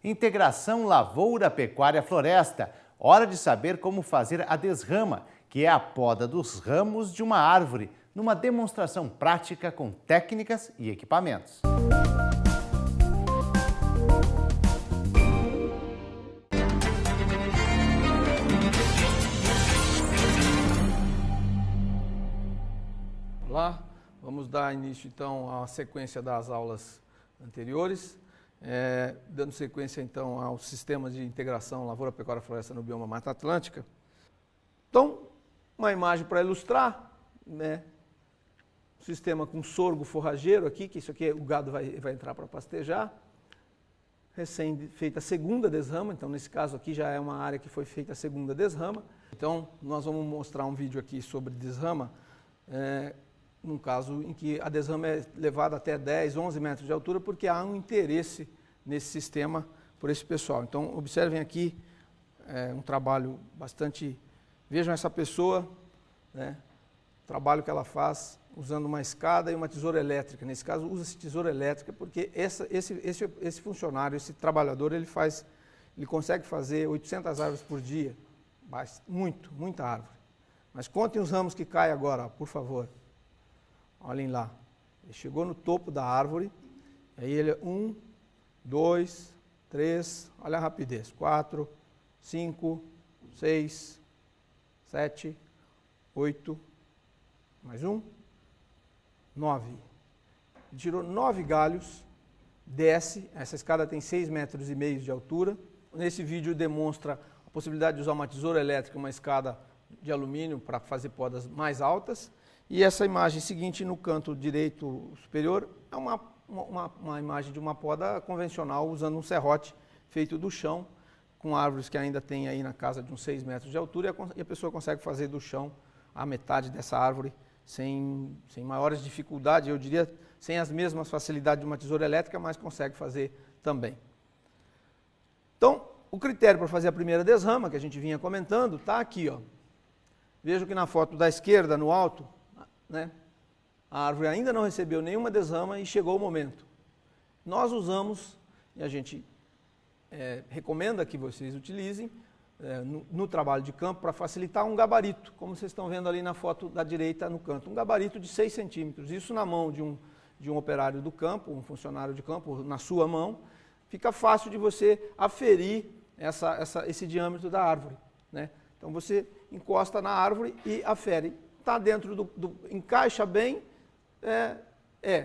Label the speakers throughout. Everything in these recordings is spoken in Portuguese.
Speaker 1: Integração Lavoura, Pecuária, Floresta. Hora de saber como fazer a desrama, que é a poda dos ramos de uma árvore, numa demonstração prática com técnicas e equipamentos.
Speaker 2: Olá, vamos dar início então à sequência das aulas anteriores, dando sequência então ao sistema de integração Lavoura, Pecuária, Floresta no bioma Mata Atlântica. Então, uma imagem para ilustrar, né? Sistema com sorgo forrageiro aqui, que isso aqui o gado vai entrar para pastejar. Recém feita a segunda desrama, então nesse caso aqui já é uma área que foi feita a segunda desrama. Então, nós vamos mostrar um vídeo aqui sobre desrama, num caso em que a desrama é levada até 10, 11 metros de altura, porque há um interesse nesse sistema por esse pessoal. Então, observem aqui um trabalho bastante... Vejam essa pessoa, né, o trabalho que ela faz usando uma escada e uma tesoura elétrica. Nesse caso, usa-se tesoura elétrica porque esse funcionário, esse trabalhador, ele consegue fazer 800 árvores por dia. Muita árvore. Mas contem os ramos que caem agora, por favor. Olhem lá, ele chegou no topo da árvore, aí ele 1, 2, 3, olha a rapidez, 4, 5, 6, 7, 8, mais um, 9. Ele tirou 9 galhos, desce, essa escada tem 6,5 metros de altura. Nesse vídeo demonstra a possibilidade de usar uma tesoura elétrica, uma escada de alumínio para fazer podas mais altas. E essa imagem seguinte, no canto direito superior, é uma imagem de uma poda convencional, usando um serrote feito do chão, com árvores que ainda tem aí na casa de uns 6 metros de altura, e a pessoa consegue fazer do chão a metade dessa árvore sem maiores dificuldades, eu diria, sem as mesmas facilidades de uma tesoura elétrica, mas consegue fazer também. Então, o critério para fazer a primeira desrama, que a gente vinha comentando, está aqui, ó. Vejo que na foto da esquerda, no alto, né, a árvore ainda não recebeu nenhuma desrama e chegou o momento. Nós usamos, e a gente recomenda que vocês utilizem no trabalho de campo para facilitar um gabarito, como vocês estão vendo ali na foto da direita no canto, um gabarito de 6 centímetros. Isso na mão de um operário do campo, um funcionário de campo, na sua mão, fica fácil de você aferir esse diâmetro da árvore, né? Então você encosta na árvore e afere. Está dentro encaixa bem,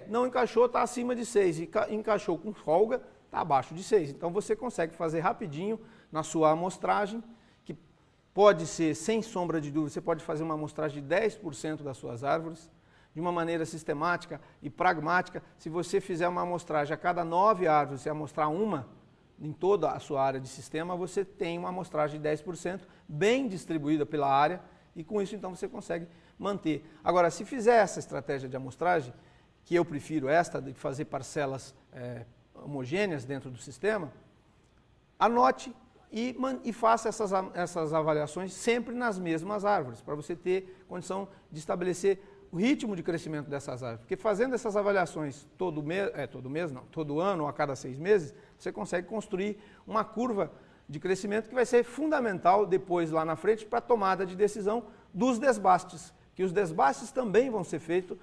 Speaker 2: não encaixou, está acima de 6, encaixou com folga, está abaixo de 6. Então você consegue fazer rapidinho na sua amostragem, que pode ser, sem sombra de dúvida, você pode fazer uma amostragem de 10% das suas árvores, de uma maneira sistemática e pragmática. Se você fizer uma amostragem a cada 9 árvores, você amostrar uma em toda a sua área de sistema, você tem uma amostragem de 10%, bem distribuída pela área, e com isso então você consegue manter. Agora, se fizer essa estratégia de amostragem, que eu prefiro esta, de fazer parcelas homogêneas dentro do sistema, anote e faça essas avaliações sempre nas mesmas árvores, para você ter condição de estabelecer o ritmo de crescimento dessas árvores. Porque fazendo essas avaliações todo ano ou a cada 6 meses, você consegue construir uma curva de crescimento que vai ser fundamental depois lá na frente para a tomada de decisão dos desbastes, que os desbastes também vão ser feitos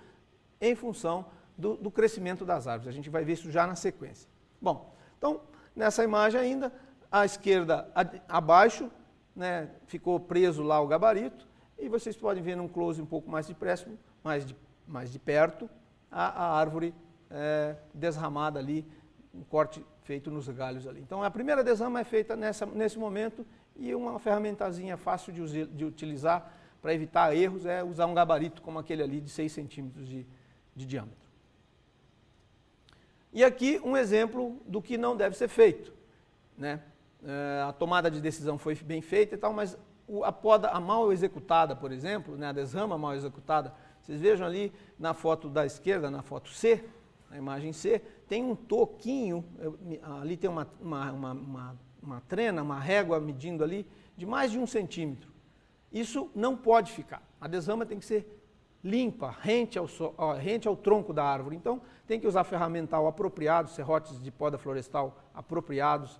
Speaker 2: em função do crescimento das árvores. A gente vai ver isso já na sequência. Bom, então, nessa imagem ainda, à esquerda abaixo, né, ficou preso lá o gabarito, e vocês podem ver num close um pouco mais de próximo, mais de perto, a árvore desramada ali, um corte feito nos galhos ali. Então, a primeira desrama é feita nesse momento, e uma ferramentazinha fácil de utilizar para evitar erros é usar um gabarito como aquele ali de 6 centímetros de diâmetro. E aqui um exemplo do que não deve ser feito, né? A tomada de decisão foi bem feita e tal, mas a poda mal executada, por exemplo, né, a desrama mal executada, vocês vejam ali na foto da esquerda, na foto C, na imagem C, tem um toquinho, ali tem uma trena, uma régua medindo ali, de mais de 1 centímetro. Isso não pode ficar. A desrama tem que ser limpa, rente ao tronco da árvore. Então, tem que usar ferramental apropriado, serrotes de poda florestal apropriados,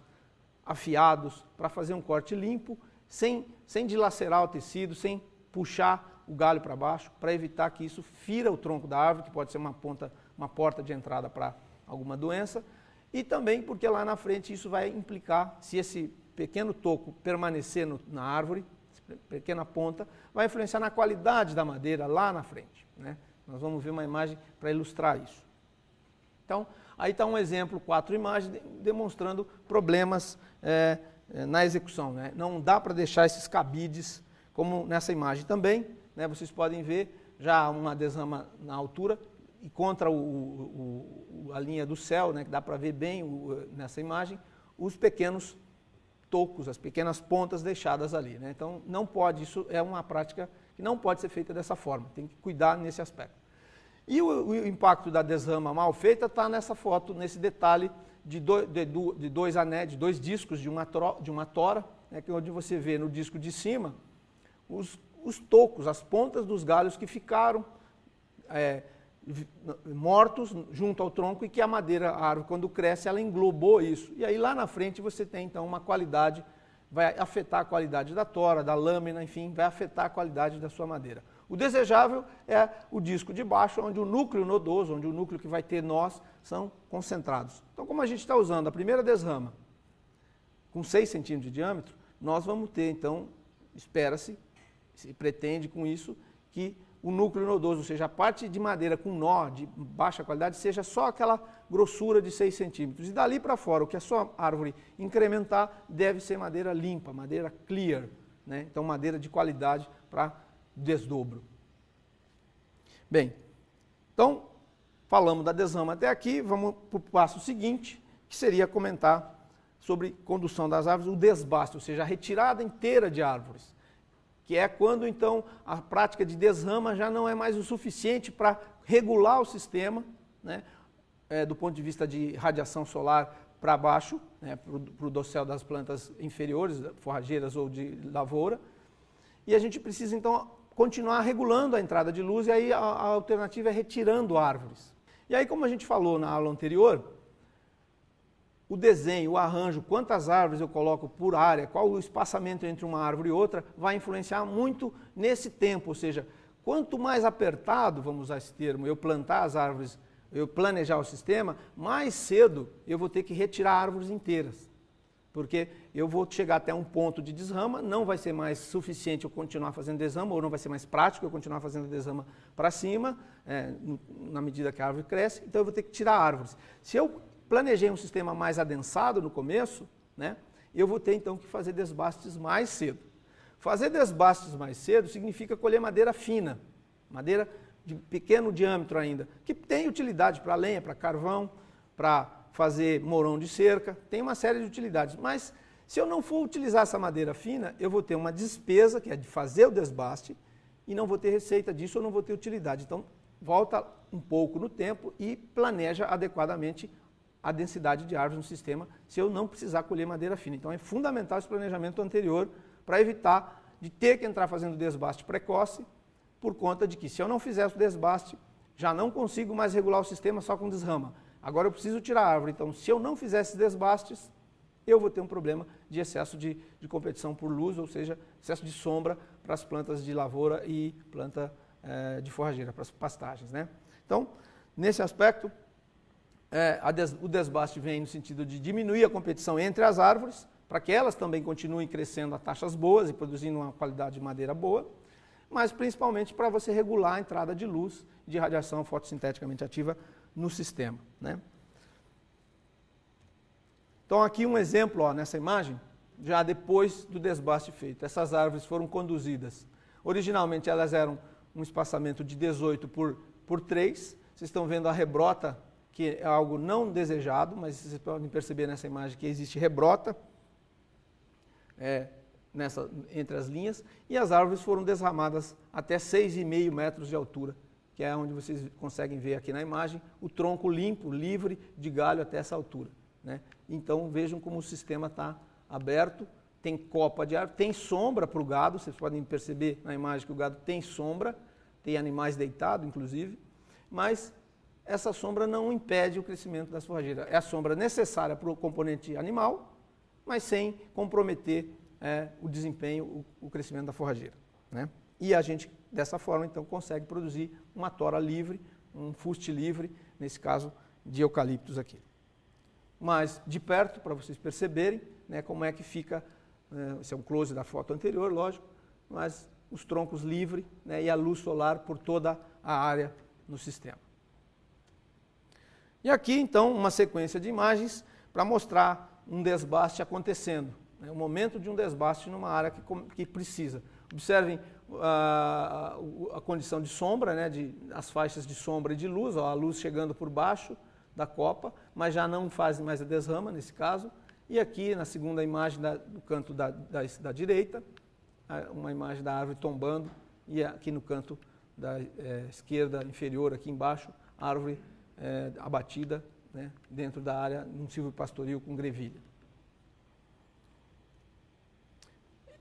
Speaker 2: afiados, para fazer um corte limpo, sem dilacerar o tecido, sem puxar o galho para baixo, para evitar que isso fira o tronco da árvore, que pode ser uma porta de entrada para alguma doença, e também porque lá na frente isso vai implicar, se esse pequeno toco permanecer na árvore, pequena ponta, vai influenciar na qualidade da madeira lá na frente, né? Nós vamos ver uma imagem para ilustrar isso. Então, aí está um exemplo, 4 imagens, demonstrando problemas na execução, né? Não dá para deixar esses cabides, como nessa imagem também, né? Vocês podem ver já uma desrama na altura e contra a linha do céu, né? Que dá para ver bem nessa imagem, os pequenos tocos, as pequenas pontas deixadas ali, né? Então, não pode, isso é uma prática que não pode ser feita dessa forma, tem que cuidar nesse aspecto. E o impacto da desrama mal feita está nessa foto, nesse detalhe de dois anéis, de 2 discos de uma tora, né, que é onde você vê no disco de cima os tocos, as pontas dos galhos que ficaram mortos junto ao tronco e que a árvore, quando cresce, ela englobou isso. E aí lá na frente você tem então uma qualidade, vai afetar a qualidade da tora, da lâmina, enfim, vai afetar a qualidade da sua madeira. O desejável é o disco de baixo, onde o núcleo nodoso, onde o núcleo que vai ter nós, são concentrados. Então, como a gente está usando a primeira desrama com 6 centímetros de diâmetro, nós vamos ter, então, espera-se, se pretende com isso, que o núcleo nodoso, ou seja, a parte de madeira com nó de baixa qualidade, seja só aquela grossura de 6 centímetros. E dali para fora, o que a sua árvore incrementar deve ser madeira limpa, madeira clear, né? Então, madeira de qualidade para desdobro. Bem, então, falamos da desrama até aqui, vamos para o passo seguinte, que seria comentar sobre condução das árvores, o desbaste, ou seja, a retirada inteira de árvores, que é quando, então, a prática de desrama já não é mais o suficiente para regular o sistema, né, do ponto de vista de radiação solar para baixo, né, para o dossel das plantas inferiores, forrageiras ou de lavoura, e a gente precisa, então, continuar regulando a entrada de luz, e aí a alternativa é retirando árvores. E aí, como a gente falou na aula anterior, o desenho, o arranjo, quantas árvores eu coloco por área, qual o espaçamento entre uma árvore e outra, vai influenciar muito nesse tempo, ou seja, quanto mais apertado, vamos usar esse termo, eu plantar as árvores, eu planejar o sistema, mais cedo eu vou ter que retirar árvores inteiras. Porque eu vou chegar até um ponto de desrama, não vai ser mais suficiente eu continuar fazendo desrama, ou não vai ser mais prático eu continuar fazendo desrama para cima, na medida que a árvore cresce, então eu vou ter que tirar árvores. Se eu planejei um sistema mais adensado no começo, né, eu vou ter então que fazer desbastes mais cedo. Fazer desbastes mais cedo significa colher madeira fina, madeira de pequeno diâmetro ainda, que tem utilidade para lenha, para carvão, para fazer mourão de cerca, tem uma série de utilidades. Mas se eu não for utilizar essa madeira fina, eu vou ter uma despesa, que é de fazer o desbaste, e não vou ter receita disso, ou não vou ter utilidade. Então, volta um pouco no tempo e planeja adequadamente a densidade de árvores no sistema, se eu não precisar colher madeira fina. Então, é fundamental esse planejamento anterior para evitar de ter que entrar fazendo desbaste precoce, por conta de que, se eu não fizer o desbaste, já não consigo mais regular o sistema só com desrama. Agora eu preciso tirar a árvore, então se eu não fizer esses desbastes, eu vou ter um problema de excesso de competição por luz, ou seja, excesso de sombra para as plantas de lavoura e planta de forrageira, para as pastagens, né? Então, nesse aspecto, o desbaste vem no sentido de diminuir a competição entre as árvores, para que elas também continuem crescendo a taxas boas e produzindo uma qualidade de madeira boa, mas principalmente para você regular a entrada de luz de radiação fotossinteticamente ativa no sistema, né? Então aqui um exemplo, ó, nessa imagem, já depois do desbaste feito. Essas árvores foram conduzidas. Originalmente elas eram um espaçamento de 18 por 3. Vocês estão vendo a rebrota, que é algo não desejado, mas vocês podem perceber nessa imagem que existe rebrota entre as linhas, e as árvores foram desramadas até 6,5 metros de altura, que é onde vocês conseguem ver aqui na imagem, o tronco limpo, livre de galho até essa altura, né? Então vejam como o sistema está aberto, tem copa de árvore, tem sombra para o gado, vocês podem perceber na imagem que o gado tem sombra, tem animais deitados inclusive, mas essa sombra não impede o crescimento das forrageiras, é a sombra necessária para o componente animal mas sem comprometer o desempenho, o crescimento da forrageira, né? E a gente, dessa forma, então, consegue produzir uma tora livre, um fuste livre, nesse caso de eucaliptos aqui. Mas de perto, para vocês perceberem, né, como é que fica, esse é um close da foto anterior, lógico, mas os troncos livres, né, e a luz solar por toda a área no sistema. E aqui, então, uma sequência de imagens para mostrar um desbaste acontecendo, né, o momento de um desbaste numa área que precisa. Observem a condição de sombra, né, as faixas de sombra e de luz, ó, a luz chegando por baixo da copa, mas já não faz mais a desrama nesse caso. E aqui na segunda imagem do canto da direita, uma imagem da árvore tombando, e aqui no canto da esquerda inferior, aqui embaixo, a árvore abatida, né, dentro da área, num silvopastoril com grevilha.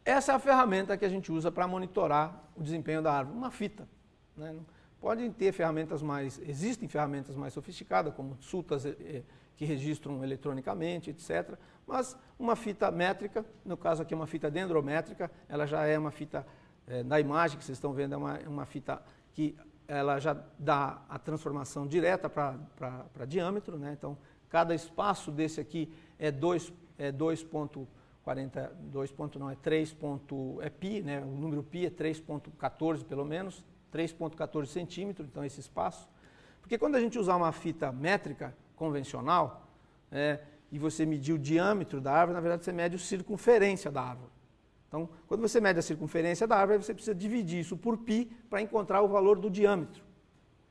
Speaker 2: Essa é a ferramenta que a gente usa para monitorar o desempenho da árvore, uma fita, né? Podem ter ferramentas existem ferramentas mais sofisticadas, como sultas que registram eletronicamente, etc. Mas uma fita métrica, no caso aqui uma fita dendrométrica, ela já é uma fita, da imagem que vocês estão vendo, é uma fita que ela já dá a transformação direta para diâmetro, né? Então, cada espaço desse aqui é 3 é pi, né? O número pi é 3,14 pelo menos, 3,14 centímetros, então esse espaço. Porque quando a gente usar uma fita métrica convencional, e você medir o diâmetro da árvore, na verdade você mede a circunferência da árvore. Então, quando você mede a circunferência da árvore, você precisa dividir isso por pi para encontrar o valor do diâmetro.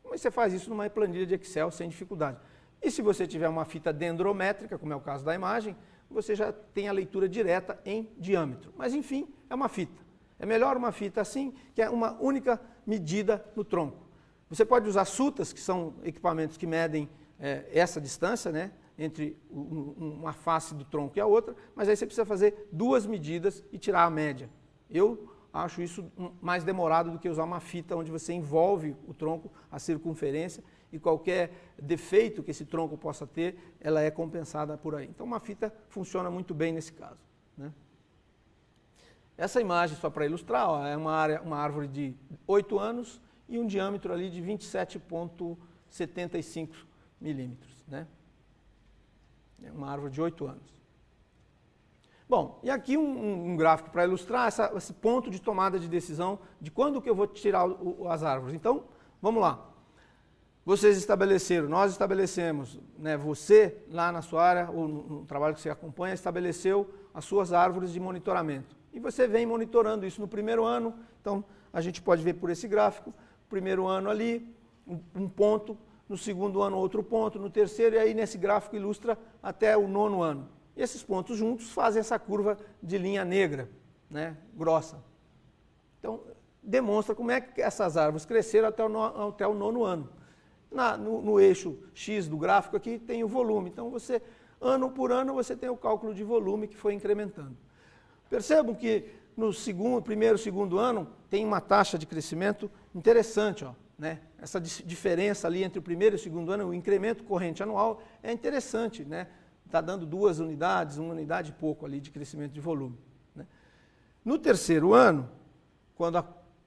Speaker 2: Mas você faz isso numa planilha de Excel sem dificuldade. E se você tiver uma fita dendrométrica, como é o caso da imagem, você já tem a leitura direta em diâmetro. Mas, enfim, é uma fita. É melhor uma fita assim, que é uma única medida no tronco. Você pode usar sultas, que são equipamentos que medem essa distância, né, entre uma face do tronco e a outra, mas aí você precisa fazer duas medidas e tirar a média. Eu acho isso mais demorado do que usar uma fita onde você envolve o tronco, a circunferência, e qualquer defeito que esse tronco possa ter, ela é compensada por aí. Então uma fita funciona muito bem nesse caso, né? Essa imagem, só para ilustrar, ó, é uma árvore de 8 anos e um diâmetro ali de 27,75 milímetros, né? É uma árvore de 8 anos. Bom, e aqui um gráfico para ilustrar esse ponto de tomada de decisão de quando que eu vou tirar as árvores. Então, vamos lá. Vocês estabeleceram, nós estabelecemos, né, você lá na sua área, ou no trabalho que você acompanha, estabeleceu as suas árvores de monitoramento. E você vem monitorando isso no primeiro ano, então a gente pode ver por esse gráfico, primeiro ano ali, um ponto, no segundo ano outro ponto, no terceiro, e aí nesse gráfico ilustra até o 9º ano. E esses pontos juntos fazem essa curva de linha negra, né, grossa. Então, demonstra como é que essas árvores cresceram até o 9º ano. No eixo X do gráfico aqui tem o volume, então você, ano por ano, você tem o cálculo de volume que foi incrementando. Percebam que no primeiro e segundo ano tem uma taxa de crescimento interessante, ó, né? Essa diferença ali entre o primeiro e o segundo ano, o incremento corrente anual é interessante, né? Está dando 2 unidades, 1 unidade e pouco ali de crescimento de volume, né? No terceiro ano, quando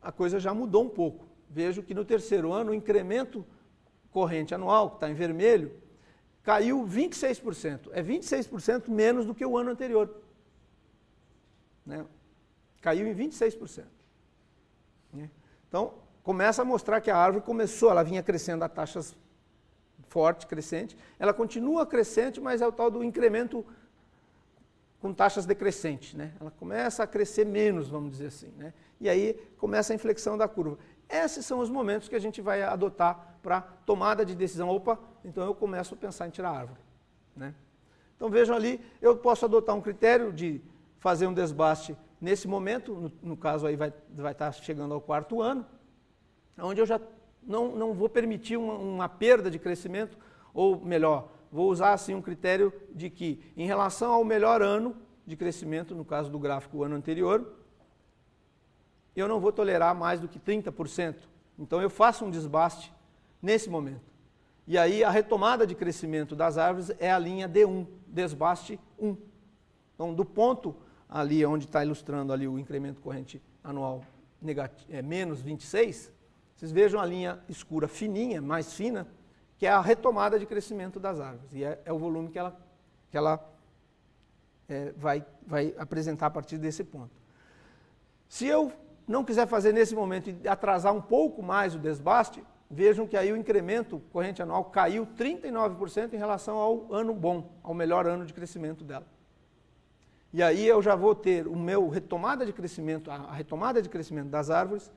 Speaker 2: a coisa já mudou um pouco, vejo que no terceiro ano o incremento corrente anual, que está em vermelho, caiu 26%. É 26% menos do que o ano anterior, né? Caiu em 26%. Né? Então, começa a mostrar que a árvore ela vinha crescendo a taxas forte, crescente, ela continua crescente, mas é o tal do incremento com taxas decrescentes, né? Ela começa a crescer menos, vamos dizer assim, né? E aí começa a inflexão da curva. Esses são os momentos que a gente vai adotar para tomada de decisão. Opa, então eu começo a pensar em tirar a árvore, né? Então vejam ali, eu posso adotar um critério de fazer um desbaste nesse momento, no caso aí vai estar chegando ao 4º ano, onde eu já não vou permitir uma perda de crescimento, ou melhor, vou usar assim um critério de que, em relação ao melhor ano de crescimento, no caso do gráfico o ano anterior, eu não vou tolerar mais do que 30%. Então eu faço um desbaste nesse momento. E aí a retomada de crescimento das árvores é a linha D1, desbaste 1. Então, do ponto ali onde está ilustrando ali o incremento corrente anual menos 26, vocês vejam a linha escura fininha, mais fina, que é a retomada de crescimento das árvores. E é o volume que ela vai apresentar a partir desse ponto. Se eu não quiser fazer nesse momento e atrasar um pouco mais o desbaste, vejam que aí o incremento corrente anual caiu 39% em relação ao ano bom, ao melhor ano de crescimento dela. E aí eu já vou ter o meu retomada de crescimento, a retomada de crescimento das árvores,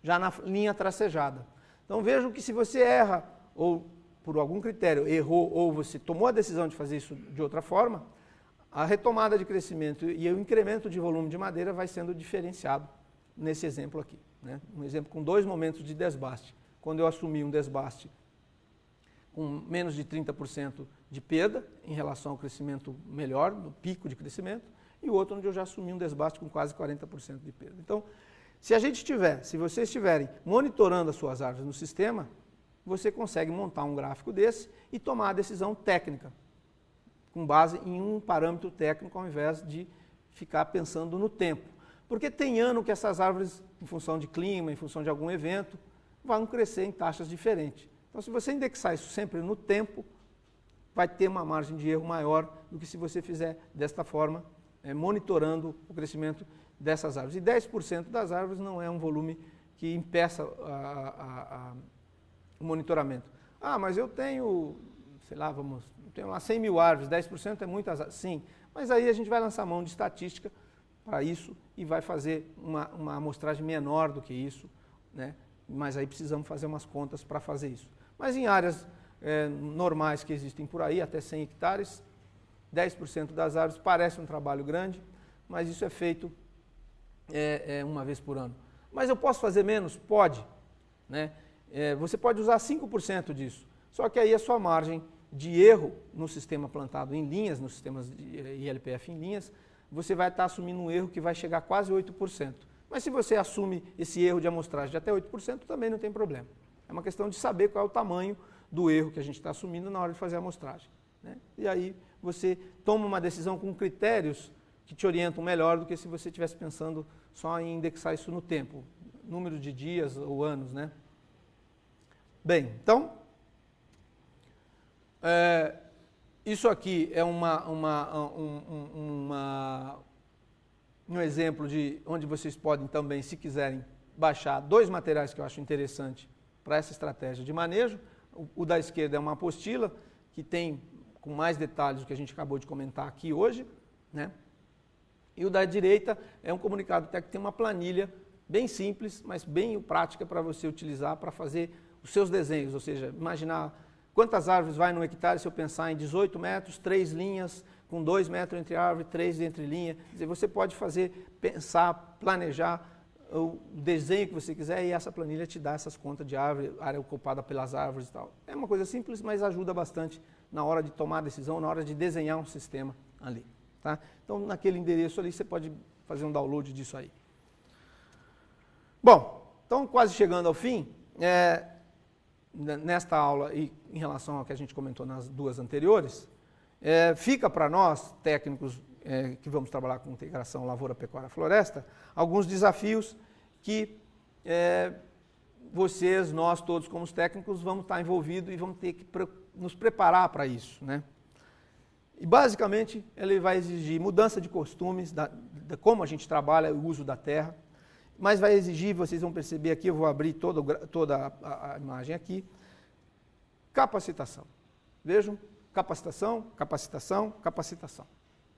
Speaker 2: já na linha tracejada. Então vejam que se você erra, ou por algum critério errou, ou você tomou a decisão de fazer isso de outra forma, a retomada de crescimento e o incremento de volume de madeira vai sendo diferenciado nesse exemplo aqui, né? Um exemplo com 2 momentos de desbaste. Quando eu assumi um desbaste com menos de 30% de perda em relação ao crescimento melhor, no pico de crescimento, e o outro onde eu já assumi um desbaste com quase 40% de perda. Então, se vocês estiverem monitorando as suas árvores no sistema, você consegue montar um gráfico desse e tomar a decisão técnica, com base em um parâmetro técnico, ao invés de ficar pensando no tempo. Porque tem ano que essas árvores, em função de clima, em função de algum evento, vão crescer em taxas diferentes. Então, se você indexar isso sempre no tempo, vai ter uma margem de erro maior do que se você fizer desta forma, monitorando o crescimento dessas árvores. E 10% das árvores não é um volume que impeça o monitoramento. Ah, mas eu tenho, sei lá, tenho lá 100 mil árvores, 10% é muitas árvores. Sim, mas aí a gente vai lançar mão de estatística para isso e vai fazer uma amostragem menor do que isso, né? Mas aí precisamos fazer umas contas para fazer isso. Mas em áreas normais que existem por aí, até 100 hectares, 10% das árvores parece um trabalho grande, mas isso é feito uma vez por ano. Mas eu posso fazer menos? Pode, né? Você pode usar 5% disso, só que aí a sua margem de erro no sistema plantado em linhas, nos sistemas de ILPF em linhas, você vai estar assumindo um erro que vai chegar a quase 8%. Mas se você assume esse erro de amostragem de até 8%, também não tem problema. É uma questão de saber qual é o tamanho do erro que a gente está assumindo na hora de fazer a amostragem, né? E aí você toma uma decisão com critérios que te orientam melhor do que se você estivesse pensando só em indexar isso no tempo, número de dias ou anos, né? Bem, então, isso aqui é um exemplo de onde vocês podem também, se quiserem, baixar 2 materiais que eu acho interessante para essa estratégia de manejo. O da esquerda é uma apostila que tem com mais detalhes do que a gente acabou de comentar aqui hoje, né? E o da direita é um comunicado técnico que tem uma planilha bem simples, mas bem prática para você utilizar para fazer os seus desenhos, ou seja, imaginar quantas árvores vai num hectare se eu pensar em 18 metros, 3 linhas, com 2 metros entre árvore, 3 entre linha. Quer dizer, você pode pensar, planejar o desenho que você quiser e essa planilha te dá essas contas de árvore, área ocupada pelas árvores e tal. É uma coisa simples, mas ajuda bastante na hora de tomar a decisão, na hora de desenhar um sistema ali, tá? Então, naquele endereço ali, você pode fazer um download disso aí. Bom, então quase chegando ao fim, nesta aula e em relação ao que a gente comentou nas 2 anteriores, fica para nós, técnicos que vamos trabalhar com integração lavoura, pecuária, floresta, alguns desafios que vocês, nós todos como os técnicos, vamos estar envolvidos e vamos ter que nos preparar para isso, né? E basicamente ele vai exigir mudança de costumes, de como a gente trabalha o uso da terra, mas vai exigir, vocês vão perceber aqui, eu vou abrir toda a imagem aqui, capacitação. Vejam, capacitação, capacitação, capacitação,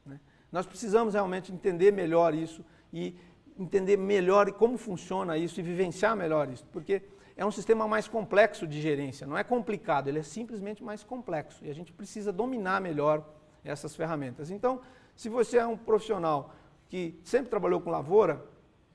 Speaker 2: né? Nós precisamos realmente entender melhor isso e entender melhor como funciona isso e vivenciar melhor isso, porque é um sistema mais complexo de gerência, não é complicado, ele é simplesmente mais complexo e a gente precisa dominar melhor essas ferramentas. Então, se você é um profissional que sempre trabalhou com lavoura,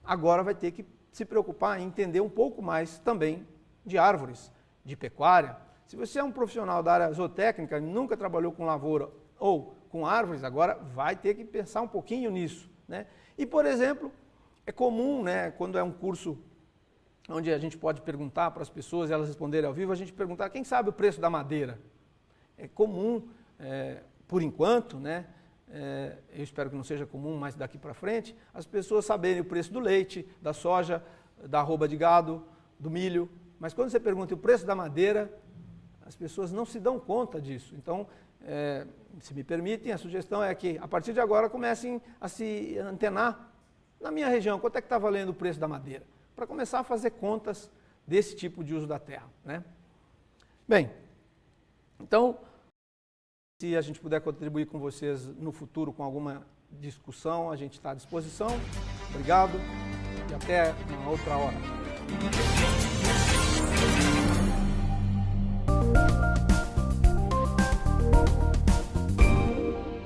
Speaker 2: agora vai ter que se preocupar em entender um pouco mais também de árvores, de pecuária. Se você é um profissional da área zootécnica e nunca trabalhou com lavoura ou com árvores, agora vai ter que pensar um pouquinho nisso, né? E, por exemplo, é comum, né, quando é um curso onde a gente pode perguntar para as pessoas e elas responderem ao vivo, a gente perguntar quem sabe o preço da madeira. É comum, por enquanto, né, eu espero que não seja comum, mas daqui para frente, as pessoas saberem o preço do leite, da soja, da arroba de gado, do milho, mas quando você pergunta o preço da madeira, as pessoas não se dão conta disso. Então, se me permitem, a sugestão é que, a partir de agora, comecem a se antenar na minha região, quanto é que está valendo o preço da madeira, para começar a fazer contas desse tipo de uso da terra, né? Bem, então, se a gente puder contribuir com vocês no futuro com alguma discussão, a gente está à disposição. Obrigado e até uma outra hora.